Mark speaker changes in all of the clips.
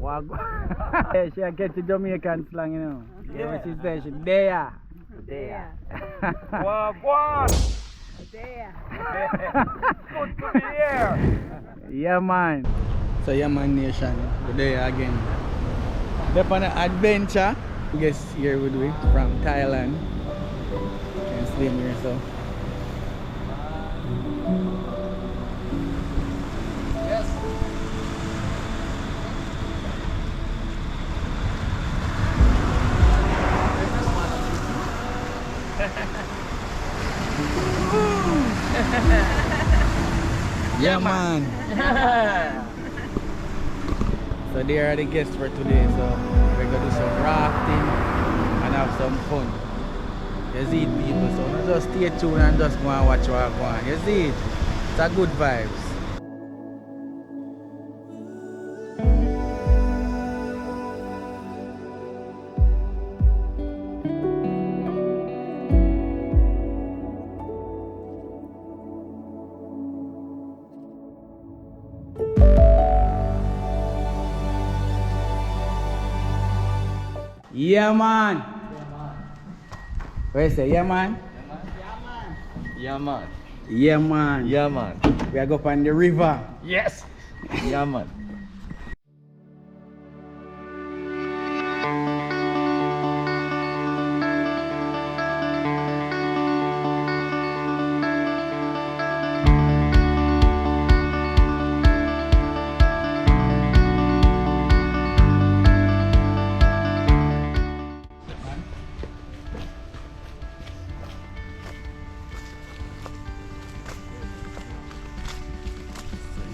Speaker 1: Wagwan. Yeah, she get the Jamaican slang, you know. Yeah, what she said, she there.
Speaker 2: There.
Speaker 3: Wagwan.
Speaker 2: There.
Speaker 3: Good to be here.
Speaker 1: Yeah, man. So, Yahman Nation, we're there again. They're on an adventure. I guess here with we from Thailand. Can see him here, so.
Speaker 3: Yes.
Speaker 1: Yeah, man. So they are the guests for today. So we're gonna do some rafting and have some fun. You see it, people. So just stay tuned and just go and watch what's going on. You see it? It's a good vibes. Yeah, man. Where say, yeah, man?
Speaker 3: Yahman.
Speaker 1: Yeah, man.
Speaker 3: Yahman.
Speaker 1: We are going on the river.
Speaker 3: Yes. Yahman.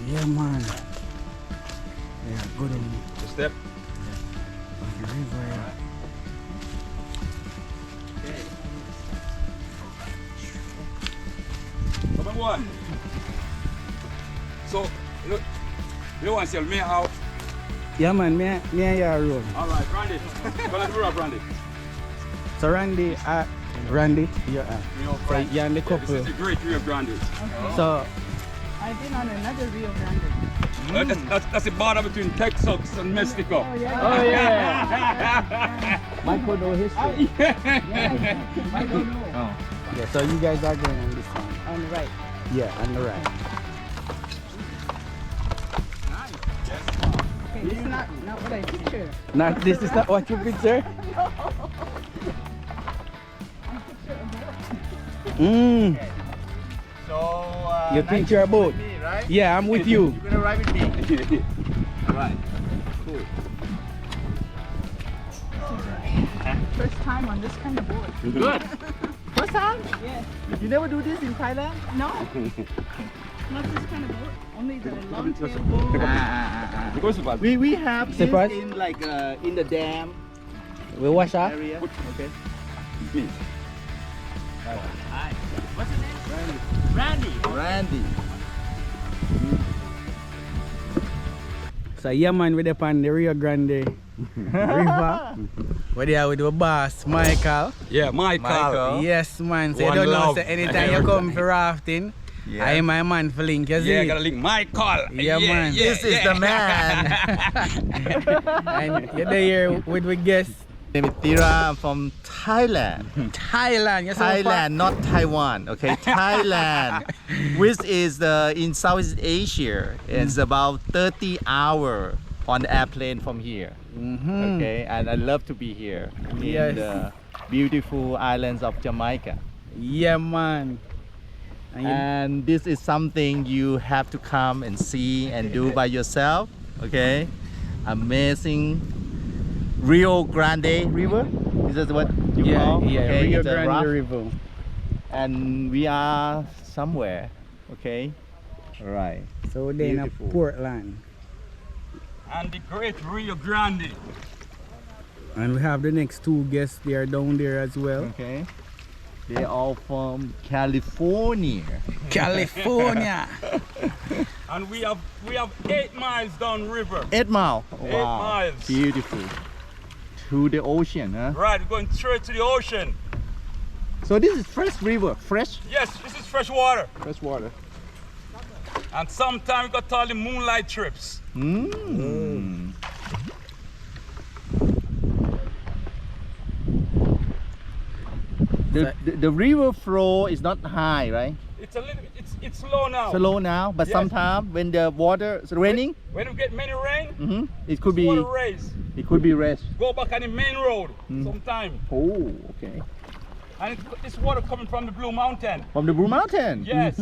Speaker 1: Yeah, man. Yeah, good on
Speaker 3: The step.
Speaker 1: the river. Yeah.
Speaker 3: Number one. So, you want to tell me how?
Speaker 1: Yeah, man. Me and you road.
Speaker 3: All right, Randy. Well, let's roll up, Randy.
Speaker 1: So Randy, you're
Speaker 3: Rio
Speaker 1: so
Speaker 3: Grande.
Speaker 1: you're on the
Speaker 3: Yeah,
Speaker 1: couple.
Speaker 3: this is the great Rio Grande.
Speaker 1: So
Speaker 2: I've been on another Rio Grande.
Speaker 3: That's the border between Texas and Mexico.
Speaker 2: Oh, yeah.
Speaker 1: oh yeah. Michael know history.
Speaker 2: I don't know.
Speaker 1: Oh. Yeah, so you guys are going on this one.
Speaker 2: On the right.
Speaker 1: Yeah, on the right.
Speaker 2: Okay, this is not what I picture.
Speaker 1: Not this is not what you picture? Mm.
Speaker 3: So,
Speaker 1: You think you're a boat?
Speaker 3: me, right?
Speaker 1: Yeah, I'm with you.
Speaker 3: You're gonna ride with me. Right. Cool.
Speaker 2: First time on this kind of boat.
Speaker 3: Good.
Speaker 2: First time? Yeah.
Speaker 1: You never do this in Thailand?
Speaker 2: No. Not this kind of boat. Only the long tail boat.
Speaker 3: Because of that.
Speaker 4: We have this
Speaker 1: Surprise?
Speaker 4: in like in the dam
Speaker 1: We wash up?
Speaker 4: area. Okay.
Speaker 3: Please.
Speaker 4: Hi. What's your name? Randy. Randy.
Speaker 1: So yeah, man, we're up on the Rio Grande River. We're there with the boss, Michael.
Speaker 3: Yeah, Michael.
Speaker 1: Yes, man. So
Speaker 3: One
Speaker 1: you don't know,
Speaker 3: love.
Speaker 1: so anytime you come for rafting, I am my man for link, you see?
Speaker 3: Yeah, gotta link Michael.
Speaker 1: Yeah, man.
Speaker 4: This is the man.
Speaker 1: And you're there with the guests.
Speaker 4: Name is Tira. I'm from Thailand.
Speaker 1: Thailand, you're so
Speaker 4: Thailand, not Taiwan. Okay, Thailand, which is in Southeast Asia. It's about 30 hours on the airplane from here. Okay, and I love to be here in
Speaker 1: Yes.
Speaker 4: the beautiful islands of Jamaica.
Speaker 1: Yeah, man. And you-
Speaker 4: And this is something you have to come and see and do by yourself. Okay, amazing Rio Grande River. Is that what you
Speaker 1: yeah,
Speaker 4: call?
Speaker 1: yeah,
Speaker 4: Okay,
Speaker 1: Rio
Speaker 4: it's a
Speaker 1: Grande
Speaker 4: raft.
Speaker 1: River.
Speaker 4: And we are somewhere. Okay, all right.
Speaker 1: So they're in
Speaker 4: Beautiful.
Speaker 1: Portland.
Speaker 3: And the great Rio Grande.
Speaker 1: And we have the next two guests, they are down there as well.
Speaker 4: Okay, they're all from California.
Speaker 1: California.
Speaker 3: And we have 8 miles down river.
Speaker 4: 8 miles.
Speaker 3: 8
Speaker 4: Wow,
Speaker 3: miles.
Speaker 4: beautiful. To the ocean, huh?
Speaker 3: Right, we're going straight to the ocean.
Speaker 4: So this is fresh river, fresh
Speaker 3: Yes, this is fresh water.
Speaker 4: water.
Speaker 3: And sometimes we got all the moonlight trips.
Speaker 4: Mm. the river flow is not high, right?
Speaker 3: It's a little. It's low now.
Speaker 4: Slow now, but
Speaker 3: Yes.
Speaker 4: sometimes when the water is raining,
Speaker 3: When we get many rain,
Speaker 4: it could be
Speaker 3: water raise.
Speaker 4: rest.
Speaker 3: Go back on the main road sometime.
Speaker 4: Oh, okay.
Speaker 3: And this water coming from the Blue Mountain.
Speaker 4: From the Blue Mountain.
Speaker 3: Yes.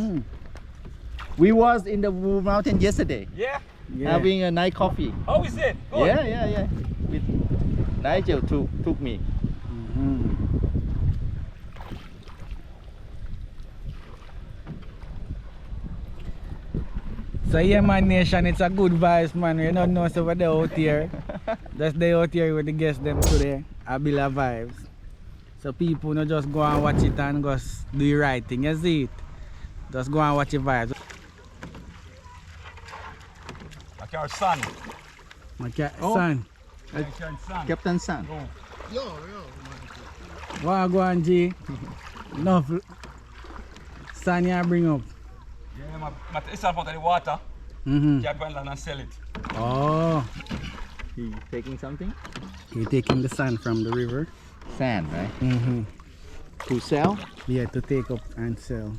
Speaker 4: We was in the Blue Mountain yesterday,
Speaker 3: Yeah.
Speaker 4: having a night coffee.
Speaker 3: How is it? Good.
Speaker 4: Yeah. With Nigel took me.
Speaker 1: So yeah, man, nation, it's a good vibes, man. You don't know so what they out here. Just they out here with the guests them today. I build a vibes. So people not just go and watch it and just do the right thing, you see it. Just go and watch the vibes.
Speaker 3: Like our son.
Speaker 1: My
Speaker 4: Oh.
Speaker 1: son.
Speaker 3: Like your son.
Speaker 4: Captain San.
Speaker 1: What go on, G? Enough son you bring up.
Speaker 3: Yeah, but it's all about the water.
Speaker 1: Mm-hmm.
Speaker 3: Can't go and sell it.
Speaker 1: Oh,
Speaker 4: He taking something?
Speaker 1: he taking the sand from the river.
Speaker 4: Sand, right?
Speaker 1: Mm-hmm.
Speaker 4: To sell?
Speaker 1: Yeah, to take up and sell.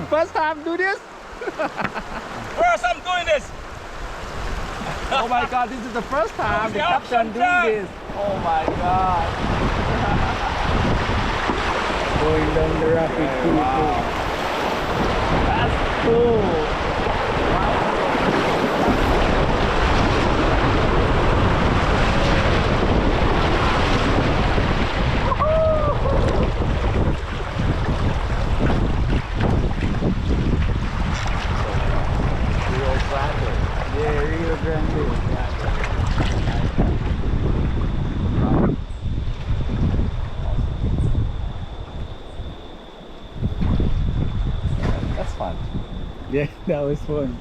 Speaker 4: First time do this?
Speaker 3: First I'm doing this.
Speaker 4: Oh my god, this is the first time the
Speaker 3: Yeah,
Speaker 4: captain doing
Speaker 3: sometime.
Speaker 4: this. Oh my god.
Speaker 1: Going down the rapid too.
Speaker 4: Wow. That's cool. Rio Grande.
Speaker 1: Yeah, Rio Grande.
Speaker 4: That's fun.
Speaker 1: Yeah, that was fun.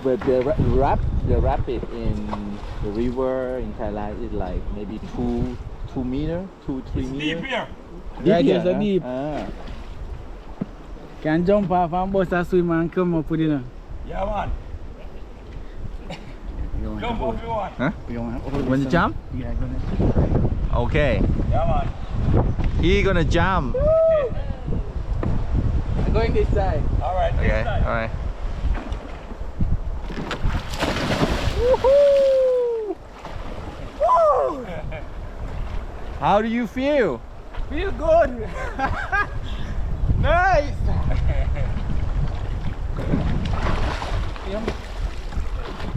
Speaker 4: But the rapid in the river in Thailand is like maybe 2 meter, 2-3
Speaker 3: It's deep
Speaker 4: meter.
Speaker 3: here.
Speaker 1: Right,
Speaker 4: here,
Speaker 1: there's a
Speaker 4: huh?
Speaker 1: deep.
Speaker 4: Ah.
Speaker 1: Can jump off and bust a swim and come up with it.
Speaker 3: Yeah, man. Jump off you want.
Speaker 4: Huh?
Speaker 1: You want
Speaker 4: Want to jump?
Speaker 1: Yeah, gonna.
Speaker 4: Okay.
Speaker 3: Yeah, man.
Speaker 4: He gonna jump.
Speaker 1: I'm going this side.
Speaker 3: All right.
Speaker 4: Okay.
Speaker 3: This side.
Speaker 4: All right. How do you feel?
Speaker 1: Feel good. Nice.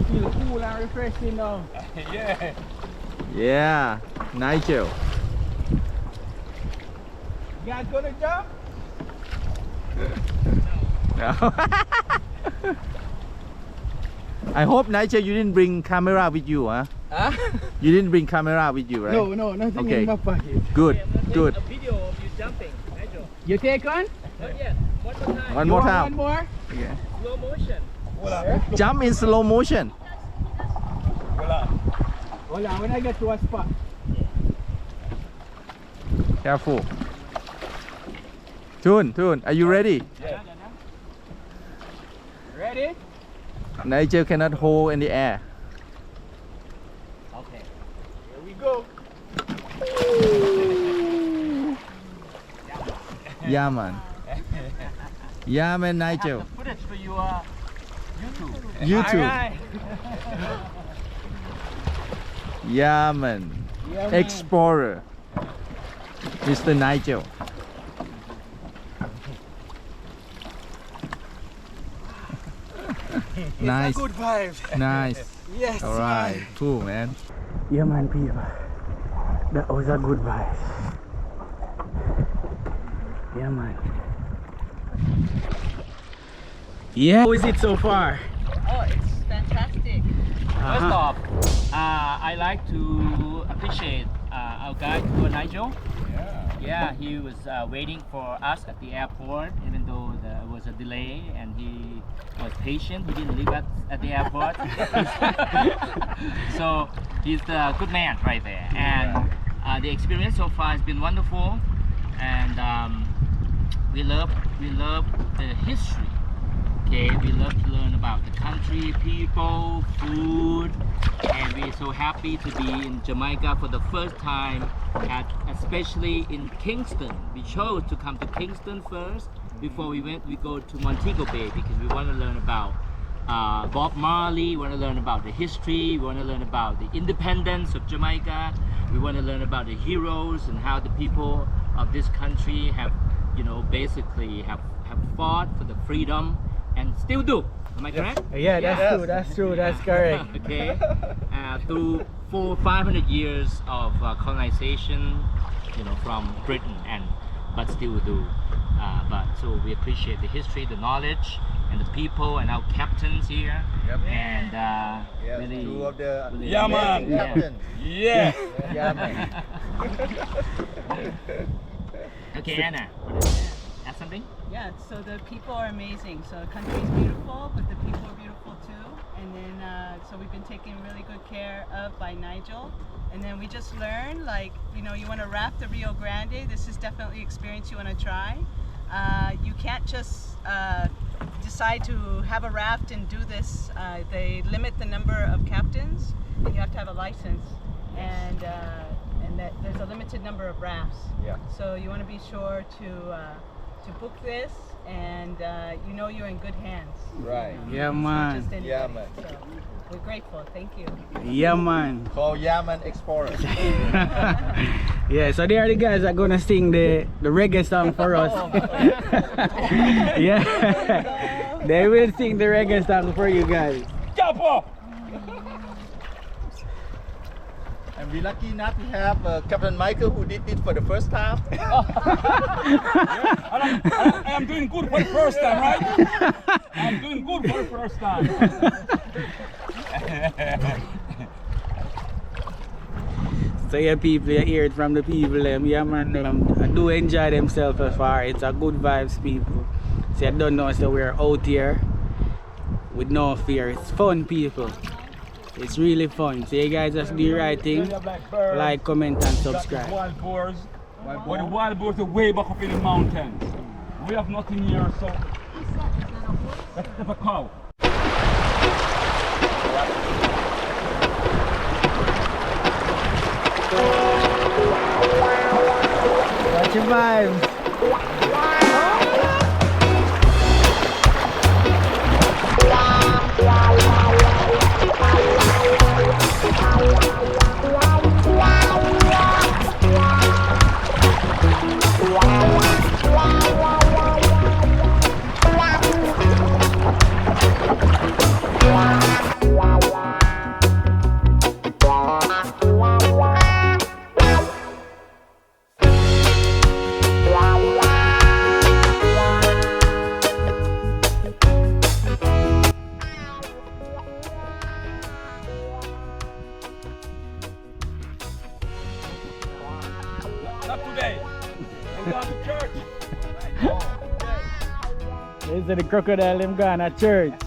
Speaker 1: Feel cool and refreshing now.
Speaker 3: Yeah.
Speaker 4: Yeah, Nigel.
Speaker 1: You guys gonna jump?
Speaker 4: No. I hope Nigel you didn't bring camera with you, huh?
Speaker 1: Huh?
Speaker 4: You didn't bring camera with you, right?
Speaker 1: No, nothing
Speaker 4: Okay.
Speaker 1: in my pocket.
Speaker 4: Good, good.
Speaker 5: A video of you jumping, Nigel.
Speaker 1: You take on?
Speaker 5: Not yet. One more time.
Speaker 4: One
Speaker 1: You
Speaker 4: more
Speaker 1: want
Speaker 4: time.
Speaker 1: One more?
Speaker 4: Okay.
Speaker 5: Slow motion.
Speaker 3: Hold on.
Speaker 4: Jump in slow motion.
Speaker 3: Hold on.
Speaker 1: Hold on, when I get to a spot.
Speaker 4: Careful. Tune, are you ready?
Speaker 3: Yeah.
Speaker 1: Ready?
Speaker 4: Nigel cannot hold in the air.
Speaker 5: Okay.
Speaker 1: Here we go.
Speaker 4: Yeah, man. Yeah, man, Nigel.
Speaker 5: Footage for your
Speaker 4: YouTube. Yahman. Explorer. Mr. Nigel. Nice.
Speaker 1: Good vibes.
Speaker 4: Nice.
Speaker 1: Yes.
Speaker 4: All right. Cool, man.
Speaker 1: Yeah, man, people. That was a good vibe. Yeah, man. Yeah. How is it so far?
Speaker 5: Oh, it's fantastic. First off, I like to appreciate our guide tour Nigel. Yeah, he was waiting for us at the airport, even though there was a delay, and he was patient. He didn't leave us at the airport. So he's a good man right there. And the experience so far has been wonderful, and we love the history. Okay, we love to learn about the country, people, food, and we're so happy to be in Jamaica for the first time, especially in Kingston. We chose to come to Kingston first before we go to Montego Bay, because we want to learn about Bob Marley, we want to learn about the history, we want to learn about the independence of Jamaica, we want to learn about the heroes and how the people of this country have, basically have fought for the freedom and still do. Am I correct?
Speaker 1: Yeah, that's true, that's correct.
Speaker 5: Okay. Through 500 years of colonization, from Britain, but still do. So we appreciate the history, the knowledge, and the people, and our captains here.
Speaker 4: Yep.
Speaker 5: And really,
Speaker 4: Two of the
Speaker 3: Yahman.
Speaker 4: captains.
Speaker 3: Yeah.
Speaker 4: Yahman.
Speaker 5: Okay, Anna, add something?
Speaker 2: Yeah, so the people are amazing. So the country is beautiful, but the people are beautiful too. And then, so we've been taken really good care of by Nigel. And then we just learned, you want to raft the Rio Grande. This is definitely an experience you want to try. You can't just decide to have a raft and do this. They limit the number of captains, and you have to have a license. And that there's a limited number of rafts.
Speaker 4: Yeah.
Speaker 2: So you want to be sure to book this, and you're in good hands.
Speaker 4: Right.
Speaker 1: Yeah,
Speaker 2: It's not
Speaker 1: man.
Speaker 2: just anybody.
Speaker 4: Yeah, man.
Speaker 2: So we're grateful. Thank you.
Speaker 1: Yeah, man.
Speaker 4: Call Yahman Explorer.
Speaker 1: Yeah, so they are the guys that are gonna sing the reggae song for us. Yeah. They will sing the reggae song for you guys.
Speaker 3: Jump up.
Speaker 4: And we're lucky enough to have Captain Michael, who did it for the first time.
Speaker 3: I am doing good for the first time, right? I'm doing good for the first time.
Speaker 1: So yeah, people, you hear it from the people. Yeah, man, I do enjoy themselves as far. It's a good vibes, people. See, I don't know, so we're out here with no fear. It's fun, people. It's really fun. So you guys just do the right thing. Like, comment, and subscribe.
Speaker 3: Wild boars. But the wild boars are way back up in the mountains. We have nothing here, so that's a cow.
Speaker 1: Watch your vibes.
Speaker 3: Not today. I'm going to church.
Speaker 1: This is the crocodile, them gone to church.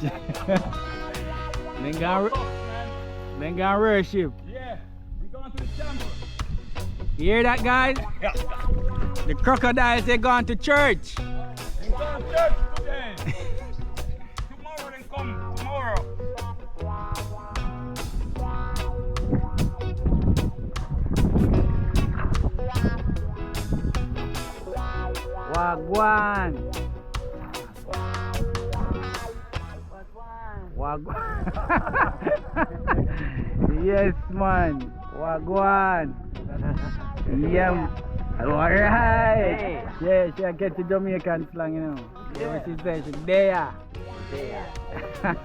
Speaker 1: Then gone worship.
Speaker 3: Yeah, we're going to the temple.
Speaker 1: You hear that, guys? The crocodiles, they gone to church.
Speaker 3: We're going to church today. Tomorrow then come, tomorrow.
Speaker 1: Wagwan.
Speaker 2: Wagwan.
Speaker 1: Wagwan. Yes, man. Wagwan. Yeah. Alright. Yeah, she get the Jamaican slang, you know. Yeah. What she says, she's there.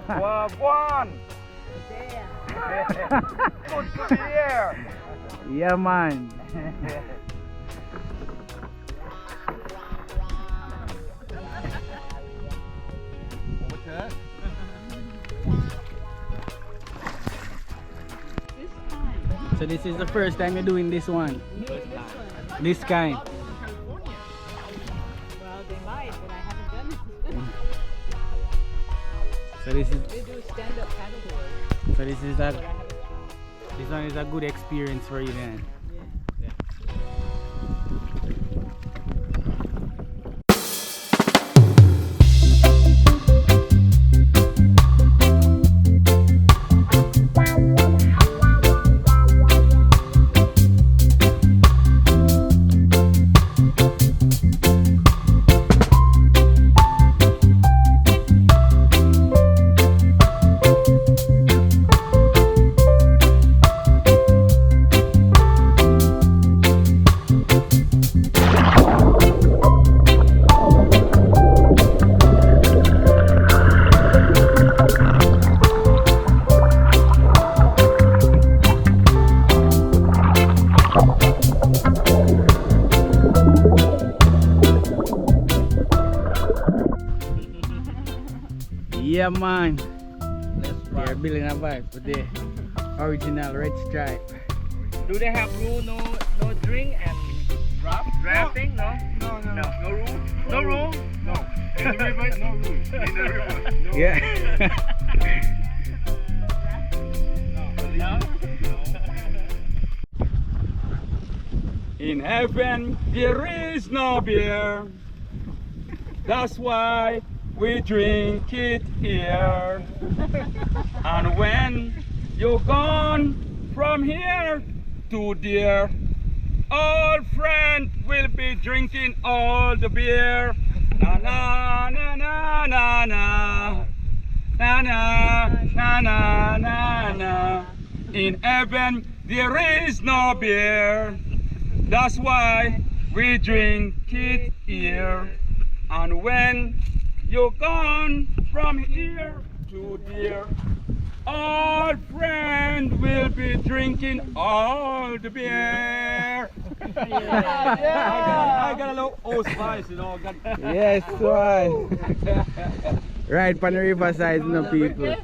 Speaker 3: Wagwan. Good to hear.
Speaker 1: Yeah, man. So this is the first time you're doing this one? This kind?
Speaker 2: Well, they might, but I haven't done it.
Speaker 1: So this is
Speaker 2: They do stand-up paddleboard.
Speaker 1: so this one is a good experience for you then. Yeah, man. They're building a vibe with the original red stripe.
Speaker 5: Do they have rule no drink and rafting? No? No rule? No rule?
Speaker 3: No. In the river, no rules. In the river, no.
Speaker 1: Yeah.
Speaker 3: In heaven there is no beer. That's why we drink it here. And when you're gone from here to there, all friends will be drinking all the beer. Na na na na na na. Na na na na na na. In heaven there is no beer. That's why we drink it here. And when you're gone from here to there, all friends will be drinking all the beer. I got a little old spice, you know.
Speaker 1: Yes, one. Right on the riverside, no people.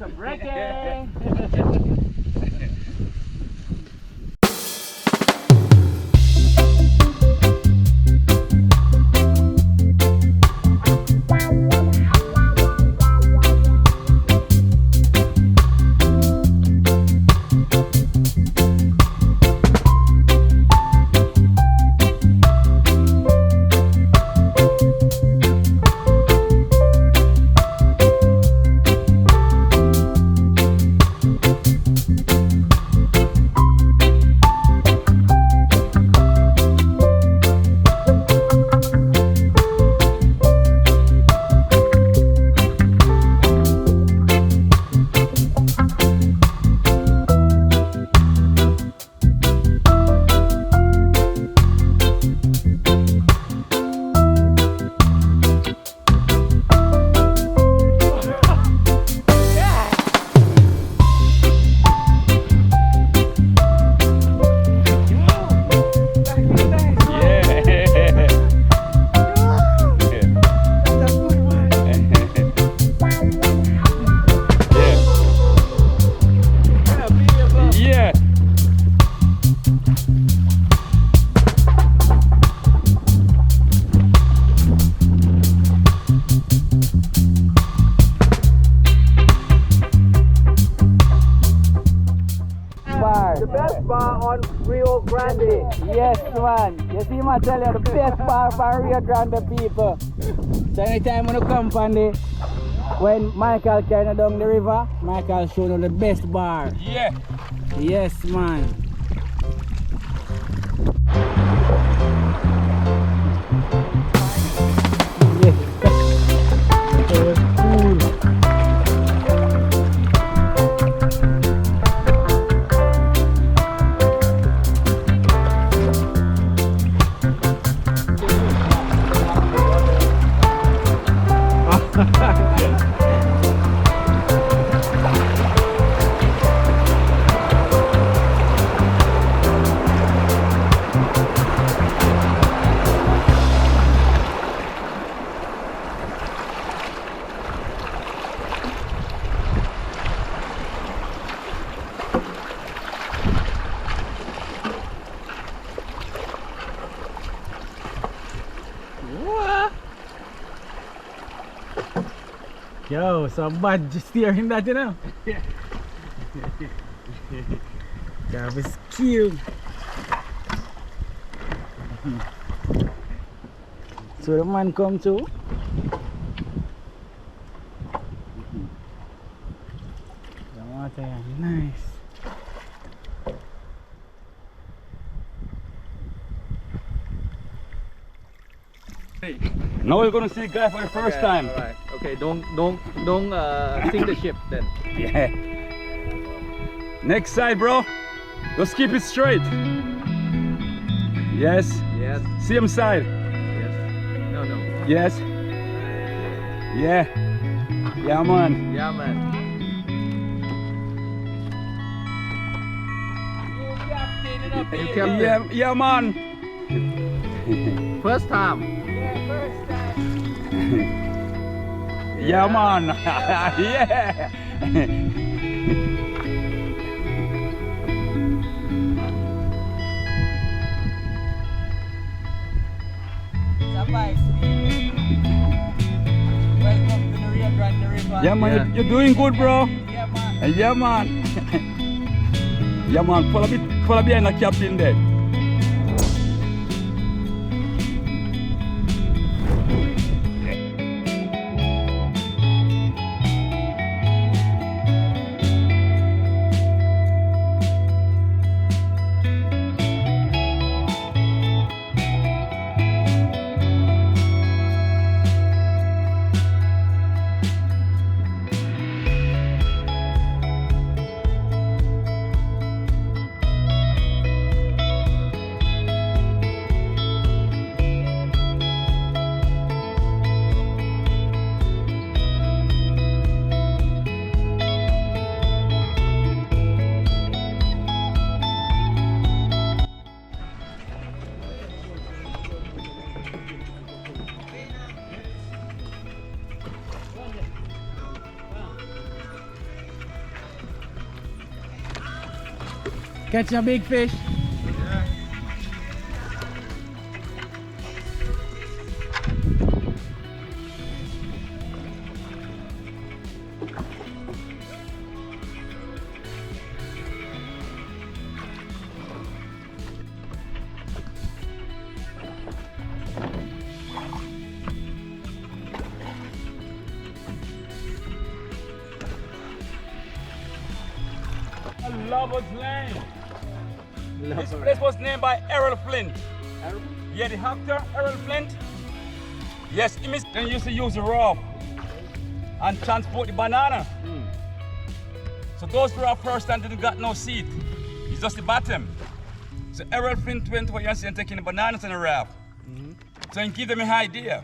Speaker 5: On Rio Grande.
Speaker 1: Yes, man. You see, I tell you, the best bar for Rio Grande people. So anytime when you come from when Michael carry down the river, Michael show you the best bar.
Speaker 3: Yeah.
Speaker 1: Yes, man. Yes. It was cool. Yo, some bad steering that, you know. Gotta be skilled. So the man come too. The water is nice.
Speaker 3: Now we're gonna see a guy for the first time.
Speaker 4: Alright. Okay, don't sink the ship then.
Speaker 3: Yeah. Next side, bro. Just keep it straight. Yes.
Speaker 4: Yes.
Speaker 3: Same side.
Speaker 4: Yes. No.
Speaker 3: Yes. Yeah. Yeah, man.
Speaker 4: Yeah, man. You captain.
Speaker 3: Yeah, man.
Speaker 4: First time.
Speaker 3: Yeah, man. Yeah.
Speaker 2: Welcome to the Rio Grande River.
Speaker 3: Yeah, man.
Speaker 4: Yeah.
Speaker 3: You're doing good, bro.
Speaker 2: Yeah, man.
Speaker 3: Yeah, man. Yeah, man. Follow behind the captain there.
Speaker 1: Catch a big fish.
Speaker 3: Lover's Lane. This place was named by Errol Flint. Yeah, the actor Errol Flint. Yes, he used to use the raft and transport the banana. So those who are first and didn't got no seat. It's just the bottom. So Errol Flint went over yesterday and taking the bananas on the raft. So he give them an idea.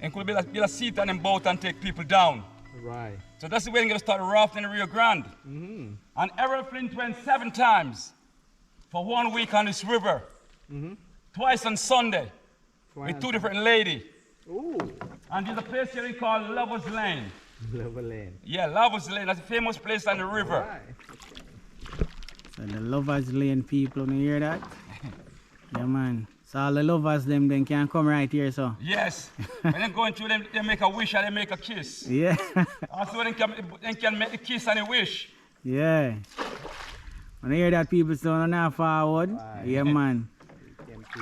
Speaker 3: And could build a seat on them boat and take people down.
Speaker 4: Right.
Speaker 3: So that's the way they're going to start a raft in the Rio Grande. And Errol Flint went 7 times for 1 week on this river. Twice on Sunday with 2 different ladies.
Speaker 4: Ooh.
Speaker 3: And there's a place here called Lover's Lane.
Speaker 4: Lover Lane.
Speaker 3: Yeah, Lover's Lane. That's a famous place on the river.
Speaker 4: Right.
Speaker 1: So the Lovers Lane people, you hear that? Yeah, man. So all the lovers them then can come right here, so.
Speaker 3: Yes. When they go into them, they make a wish and they make a kiss.
Speaker 1: Yeah.
Speaker 3: Also, they can make the kiss and a wish.
Speaker 1: Yeah. When you hear that people so now forward,
Speaker 4: Right.
Speaker 1: yeah, man.
Speaker 4: We came to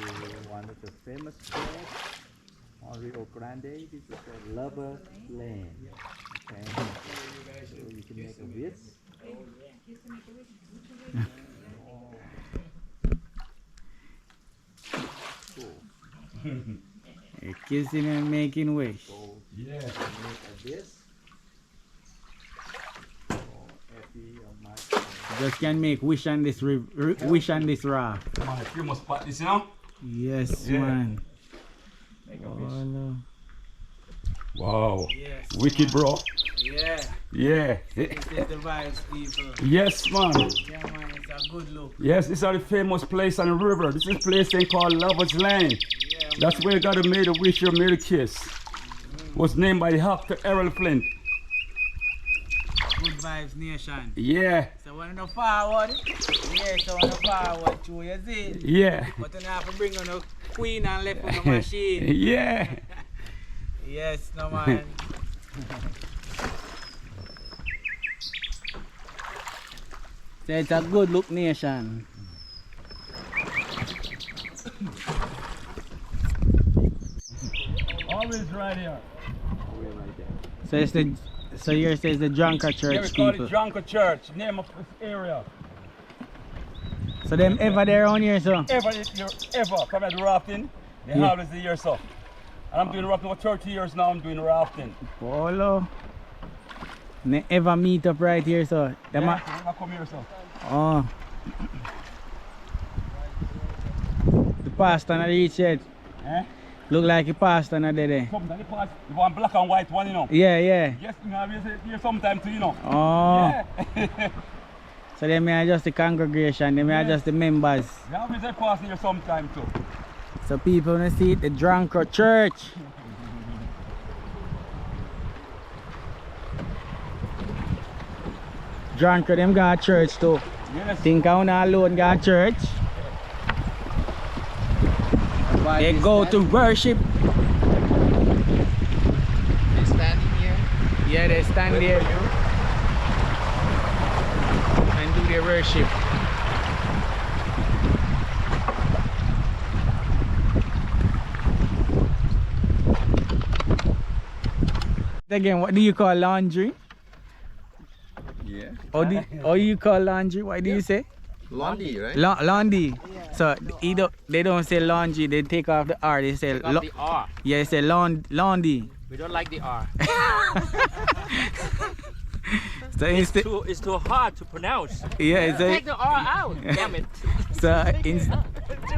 Speaker 4: one of the famous spots on Rio Grande. This is the Lover Lane. Okay. So you can make a wish.
Speaker 1: You're kissing and making wish.
Speaker 4: So
Speaker 3: Yeah.
Speaker 4: make a wish. So happy on my
Speaker 1: Just can make wish on this wish on this raft.
Speaker 3: Come on, a famous spot, this, you know?
Speaker 1: Yes,
Speaker 3: Yeah.
Speaker 1: man.
Speaker 4: make a
Speaker 1: Oh,
Speaker 4: wish.
Speaker 1: no.
Speaker 3: Wow.
Speaker 1: Yes.
Speaker 3: Wicked, bro.
Speaker 1: Yeah.
Speaker 3: Yeah.
Speaker 1: This is the vibes, people.
Speaker 3: Yes, man.
Speaker 1: Yeah, man. It's a good look.
Speaker 3: Yes, this is the famous place on the river. This is a place they call Lover's Lane.
Speaker 1: Yeah,
Speaker 3: That's where you got to make a wish or make a kiss. Was named by the actor Errol Flint.
Speaker 1: good vibes nation.
Speaker 3: Yeah,
Speaker 1: So when you forward, yeah, so when you forward too, you see?
Speaker 3: yeah,
Speaker 1: But you have to bring on a queen and left on the machine.
Speaker 3: yeah.
Speaker 1: Yes, no man. So it's a good look nation.
Speaker 3: Always right here.
Speaker 1: So it's the here says the Jonker
Speaker 3: Yeah, we
Speaker 1: Church
Speaker 3: call
Speaker 1: people.
Speaker 3: it Jonker Church, name of this area.
Speaker 1: So them ever there on here, so?
Speaker 3: Ever come at rafting, they
Speaker 1: Yeah.
Speaker 3: always the year so. And I'm doing rafting for 30 years now, I'm doing rafting.
Speaker 1: Polo. They ever meet up right here, so? Them
Speaker 3: Yeah, I come here so.
Speaker 1: oh. The pastor not reach yet.
Speaker 3: Eh?
Speaker 1: Look like a pastor not there.
Speaker 3: Sometimes the past, you want black and white one, you know.
Speaker 1: Yeah, yeah.
Speaker 3: Yes, you have here sometime too, you know.
Speaker 1: Oh.
Speaker 3: Yeah.
Speaker 1: So they may just the congregation, they may
Speaker 3: Yes.
Speaker 1: just the members.
Speaker 3: You always a pass here sometime too.
Speaker 1: So people wanna see it, the Jonker Church. Jonker them got church too.
Speaker 3: Yes.
Speaker 1: Think I wanna alone got church. They go to worship.
Speaker 4: They standing here.
Speaker 1: Yeah, they stand there and do their worship. Again, what do you call laundry?
Speaker 4: Yeah.
Speaker 1: Or you call laundry? What do you say?
Speaker 4: Laundry, right?
Speaker 1: Laundry. So they don't say laundry. They take off the R. They say
Speaker 5: Take off the R.
Speaker 1: yeah. They say laundry.
Speaker 5: We don't like the R.
Speaker 1: So instead,
Speaker 5: It's too hard to pronounce.
Speaker 1: yeah. So,
Speaker 5: Take the R out. Damn it.
Speaker 1: so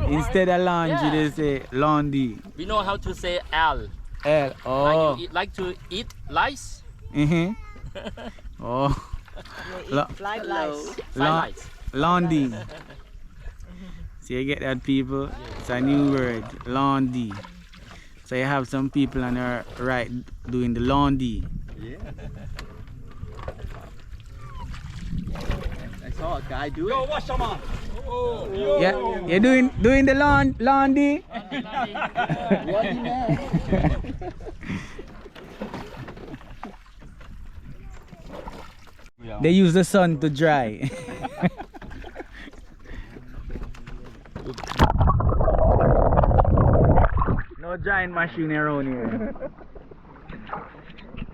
Speaker 1: instead of laundry,
Speaker 5: Yeah.
Speaker 1: they say laundry.
Speaker 5: We know how to say L.
Speaker 1: L. Oh.
Speaker 5: Like to eat lice.
Speaker 1: Oh. La-
Speaker 2: Fly lice.
Speaker 5: Lice.
Speaker 1: laundry. So you get that, people? It's a new word, laundry. So you have some people on the right doing the laundry.
Speaker 4: Yeah. I saw a guy do
Speaker 3: Yo,
Speaker 4: it.
Speaker 3: wash your man. Oh, yo.
Speaker 1: Yeah, you're doing the laundry.
Speaker 3: Yeah.
Speaker 1: They use the sun to dry. No drying machine around here.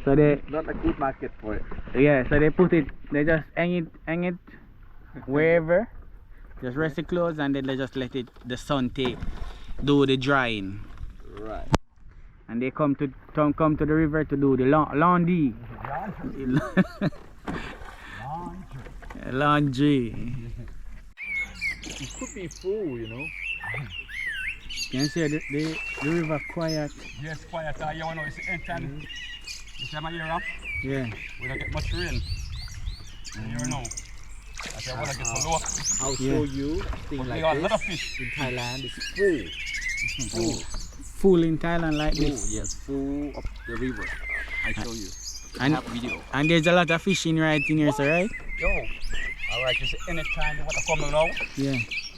Speaker 1: So they
Speaker 4: Not a good market for it.
Speaker 1: yeah, so they put it, they just hang it wherever. Just rest the clothes and then they just let it the sun do the drying.
Speaker 4: Right.
Speaker 1: And they come to the river to do the laundry. Laundry.
Speaker 4: It could be full, you know.
Speaker 1: You can see the river quiet.
Speaker 3: Yes, quiet. You know, it's the end time. This time of year, huh?
Speaker 1: Yeah.
Speaker 3: We don't get much rain. You know. I said, when I get so low,
Speaker 4: I'll
Speaker 1: Yeah.
Speaker 4: show you things
Speaker 3: we
Speaker 4: like
Speaker 3: got a lot of
Speaker 4: this.
Speaker 3: fish.
Speaker 4: In Thailand, it's full.
Speaker 1: Full in Thailand like
Speaker 4: Full,
Speaker 1: this.
Speaker 4: yes, full of the river. I show you. I
Speaker 1: And
Speaker 4: have video.
Speaker 1: and there's a lot of fishing right in here, so right?
Speaker 3: Yo. Alright, you see, anytime the water coming now,
Speaker 1: Yeah,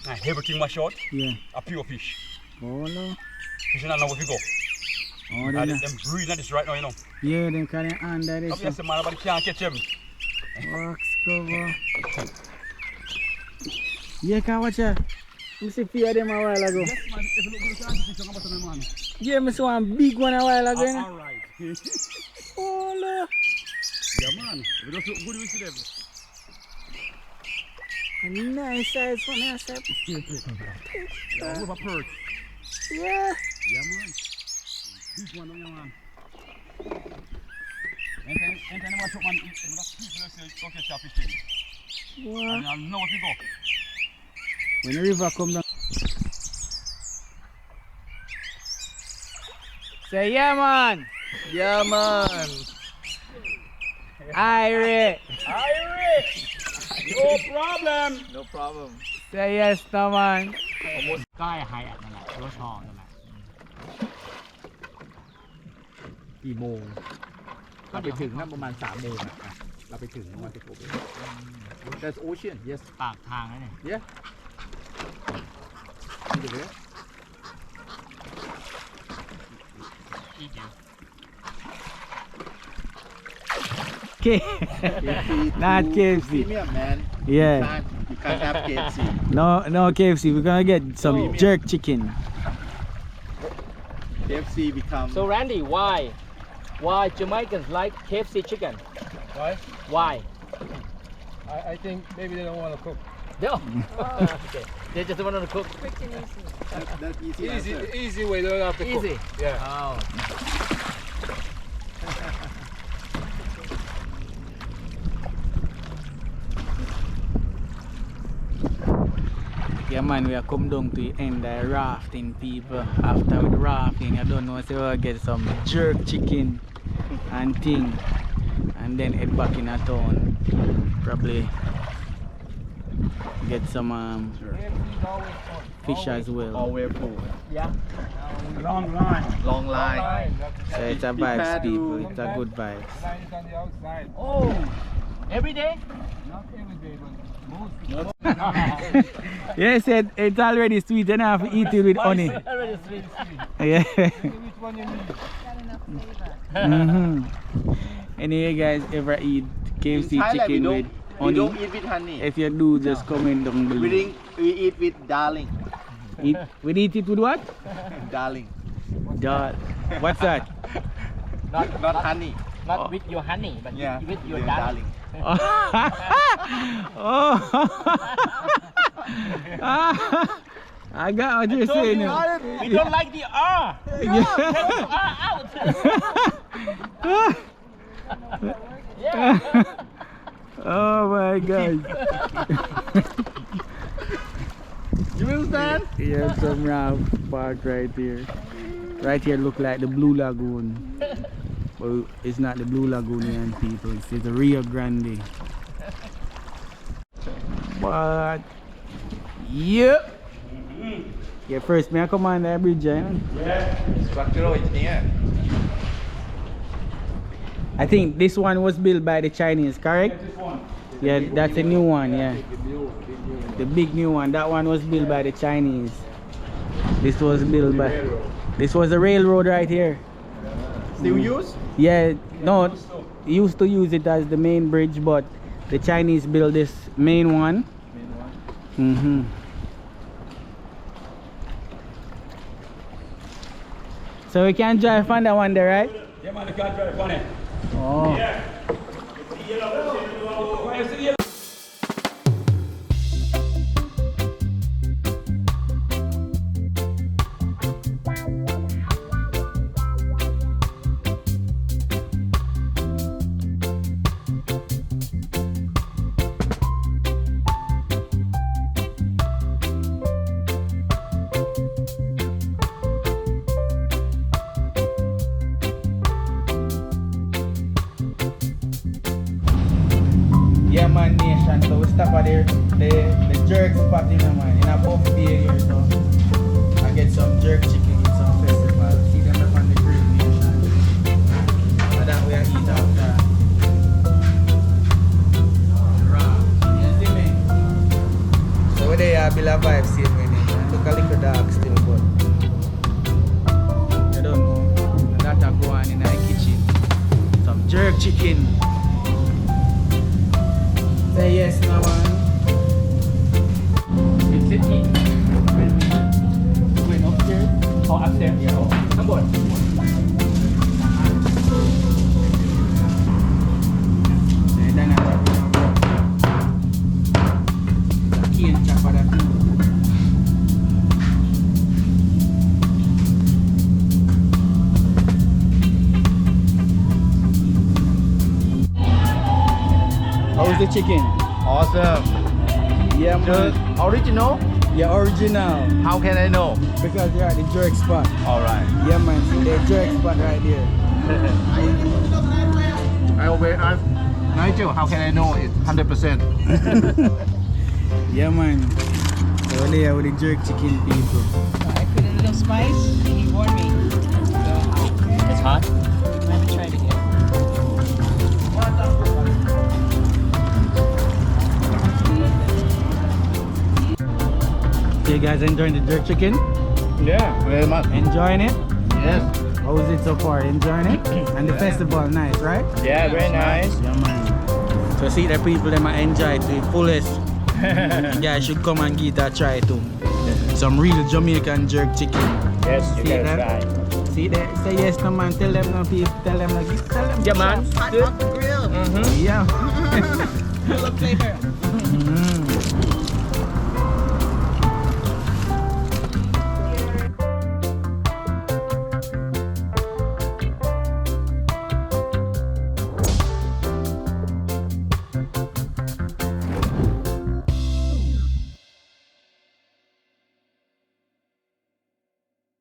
Speaker 3: and everything was short,
Speaker 1: yeah.
Speaker 3: a pure fish.
Speaker 1: Oh no.
Speaker 3: Fishing not know where we go.
Speaker 1: Oh,
Speaker 3: And
Speaker 1: then,
Speaker 3: them breeding at this right now, you know.
Speaker 1: yeah, them kind of under this.
Speaker 3: Obviously, man, nobody can't catch them.
Speaker 1: Box cover. Yeah, can watch that. I see few of them a while ago.
Speaker 3: Yes, man, if you look good, you can't fish about them, man.
Speaker 1: Yeah, I saw one big one a while ago. you know.
Speaker 3: Alright.
Speaker 1: Oh no.
Speaker 3: Yeah, man. If you don't look good, we see them.
Speaker 1: A nice size one, I said.
Speaker 3: Yeah, with a perch.
Speaker 1: Yeah.
Speaker 3: Yeah, man. Big one, yeah, man. Anytime you watch up, man, people say, go catch a fish.
Speaker 1: Wow.
Speaker 3: And I know where to go.
Speaker 1: When the river come down. Say yeah, man.
Speaker 4: Yeah, man.
Speaker 1: Irie.
Speaker 3: No problem.
Speaker 4: No problem.
Speaker 1: Say yes, no man.
Speaker 5: ใกล้ไฮแอทนั่นแหละรถชอนั่นแหละ
Speaker 4: กี่โมงเราไปถึงนั่นประมาณ3 โมงอ่ะเราไปถึงประมาณ16 โมง There's ocean, yes.
Speaker 5: ปากทางนั่นเอง
Speaker 4: Yeah. See the way?
Speaker 5: อีกเดียว
Speaker 1: Not KFC.
Speaker 4: Premium, man.
Speaker 1: Yeah.
Speaker 4: You can't have KFC.
Speaker 1: No KFC. We're gonna get some jerk chicken.
Speaker 4: KFC becomes.
Speaker 5: So Randy, why Jamaicans like KFC chicken?
Speaker 6: Why?
Speaker 5: Why?
Speaker 6: I think maybe they don't want to cook.
Speaker 5: No. Okay. They just want to cook.
Speaker 4: That's easy. answer.
Speaker 6: Easy way, they don't have to cook.
Speaker 5: Easy.
Speaker 6: Yeah.
Speaker 5: Oh.
Speaker 1: Yeah man, we are come down to the end of rafting people. After with rafting, I don't know, so we'll get some jerk chicken and thing. And then head back in a town. Probably get some fish as well.
Speaker 4: Always full.
Speaker 5: Yeah.
Speaker 3: Long line.
Speaker 4: Long line.
Speaker 1: So it's a vibes people, it's a good vibes.
Speaker 6: The line is on the outside.
Speaker 5: Oh. Every day?
Speaker 6: Not every day, but most.
Speaker 1: Yeah, said it's already sweet enough to eat it with honey.
Speaker 5: Already sweet.
Speaker 1: Yeah.
Speaker 6: Which one you need?
Speaker 2: Got enough flavor.
Speaker 1: Anyway guys, ever eat KFC
Speaker 4: In Thailand,
Speaker 1: chicken with
Speaker 4: we
Speaker 1: honey?
Speaker 4: don't eat with honey.
Speaker 1: If you do, just comment down below.
Speaker 4: We eat with darling.
Speaker 1: We eat it with what?
Speaker 4: Darling.
Speaker 1: What's that?
Speaker 4: Not honey.
Speaker 5: Not with your honey, but
Speaker 4: Yeah.
Speaker 5: with your
Speaker 4: with
Speaker 5: darling.
Speaker 1: Oh. I got what you're saying now.
Speaker 5: We don't like the R.
Speaker 1: Yeah.
Speaker 5: Take the R out. Yeah.
Speaker 1: Oh my god.
Speaker 4: You understand?
Speaker 1: Yeah, some raft park right here. Right here look like the Blue Lagoon. Well, it's not the Blue Lagoonian people, it's the Rio Grande. But yep. Yeah, first may I come on that bridge, Jamman?
Speaker 4: Yeah. Structural engineer.
Speaker 1: I think this one was built by the Chinese, correct? Yeah, that's a new one, yeah. The big new one, that one was built by the Chinese. This was built by... This was a railroad right here.
Speaker 4: Still use?
Speaker 1: Yeah, no, used to use it as the main bridge, but the Chinese built this main one. So we can drive on that one there, right?
Speaker 3: Yeah, man, you can't drive on it.
Speaker 1: Oh.
Speaker 3: Yeah.
Speaker 1: Yahman Nation, so we stop at the jerk spot in man, in a buffet here, so I get some jerk chicken with some festival. See them up on the grill nation. And that way I eat after. You see me? So we there build a vibe same way nation. Look a little dark still, but you don't know. That a go on in the kitchen. Some jerk chicken. Say yes, no man.
Speaker 5: Is it me? Going upstairs? Oh, upstairs? Yeah. Oh, come on.
Speaker 1: How's the chicken?
Speaker 4: Awesome.
Speaker 1: Yeah, man.
Speaker 4: Original?
Speaker 1: Yeah, original.
Speaker 4: How can I know?
Speaker 1: Because you're at the jerk spot.
Speaker 4: Alright.
Speaker 1: Yeah, man. See the jerk spot right there.
Speaker 4: I always ask Nigel, how can I know it's 100%?
Speaker 1: Yeah, man. So there with the jerk chicken people.
Speaker 2: I put in a little spice and he warned me. So
Speaker 5: It's hot?
Speaker 2: I haven't tried it yet.
Speaker 1: So you guys enjoying the jerk chicken?
Speaker 4: Yeah, very much.
Speaker 1: Enjoying it?
Speaker 4: Yes.
Speaker 1: How was it so far? Enjoying it? And the festival, nice, right?
Speaker 5: Yeah, very nice.
Speaker 1: Yeah, man. So see the people them enjoy to the fullest. Yeah, should come and give that a try too. Some real Jamaican jerk chicken.
Speaker 5: Yes, you
Speaker 1: See
Speaker 5: gotta
Speaker 1: that?
Speaker 5: try.
Speaker 1: See that? Say yes, no man. Tell them no people. Tell them no. Tell them.
Speaker 5: Yeah, man.
Speaker 2: Hot
Speaker 5: Good.
Speaker 2: off the grill.
Speaker 5: Mm-hmm.
Speaker 1: Yeah.
Speaker 2: Full of flavor.